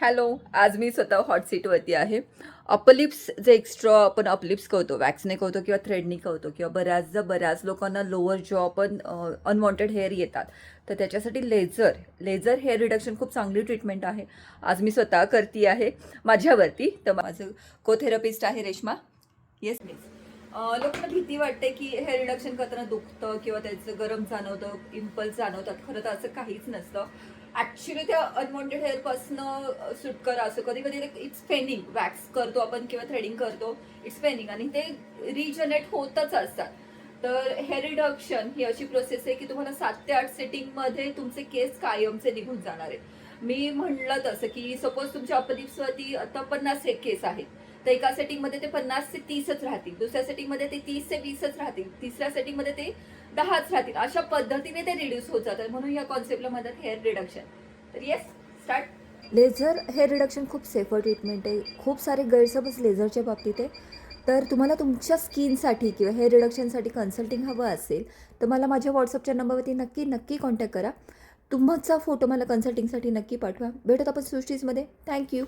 Hello. आज मी स्वतः hot सीटवरती आहे. अपलिप्स जे एक्स्ट्रा आपण अपलिप्स करतो, वॅक्सने करतो किंवा थ्रेडनी करतो किंवा बऱ्याच लोकांना लोअर जॉ पण अनवॉन्टेड हेअर येतात. तर त्याच्यासाठी लेझर हेअर रिडक्शन खूप चांगली ट्रीटमेंट आहे. आज मी स्वतः करते आहे माझ्यावरती. तर माझं कोथेरपिस्ट आहे रेश्मा. Yes please. लोकांना भीती वाटते की हेअर रिडक्शन करताना दुखतं किंवा त्याचं गरम जाणवतं, इम्पल्स जाणवतात. खरं तर असं काहीच नसतं. ॲक्च्युली त्या अनवॉन्टेड हेअरपासनं सुट करा असं कधी कधी इट्स पेनिंग. वॅक्स करतो आपण किंवा थ्रेडिंग करतो, इट्स पेनिंग आणि ते रिजनरेट होतच असतात. तर हेअर रिडक्शन ही अशी प्रोसेस आहे की तुम्हाला 7 ते 8 सेटिंगमध्ये तुमचे केस कायमचे निघून जाणार आहेत. मी म्हणलं तसं की सपोज तुमच्या अपलिप्सवरती आता 50 केस आहेत, तर एका सेटिंगमध्ये ते 50 ते 30च राहतील, दुसऱ्या सेटिंगमध्ये ते 30 ते 20च राहतील, तिसऱ्या सेटिंगमध्ये ते 10च राहतील. अशा पद्धतीने ते रिड्यूस होत जातात. म्हणून या कॉन्सेप्टला म्हणतात हेअर रिडक्शन. तर yes, start. Laser hair reduction खूप सेफर ट्रीटमेंट आहे. खूप सारे गैरसमज लेझरच्या बाबतीत आहे. तर तुम्हाला तुमच्या स्किनसाठी किंवा हेअर रिडक्शनसाठी कन्सल्टिंग हवं असेल तर मला माझ्या व्हॉट्सअपच्या नंबरवरती नक्की कॉन्टॅक्ट करा. तुमचा फोटो मला कन्सल्टिंगसाठी नक्की पाठवा. भेटत आपण सृष्टीजमध्ये. थँक्यू.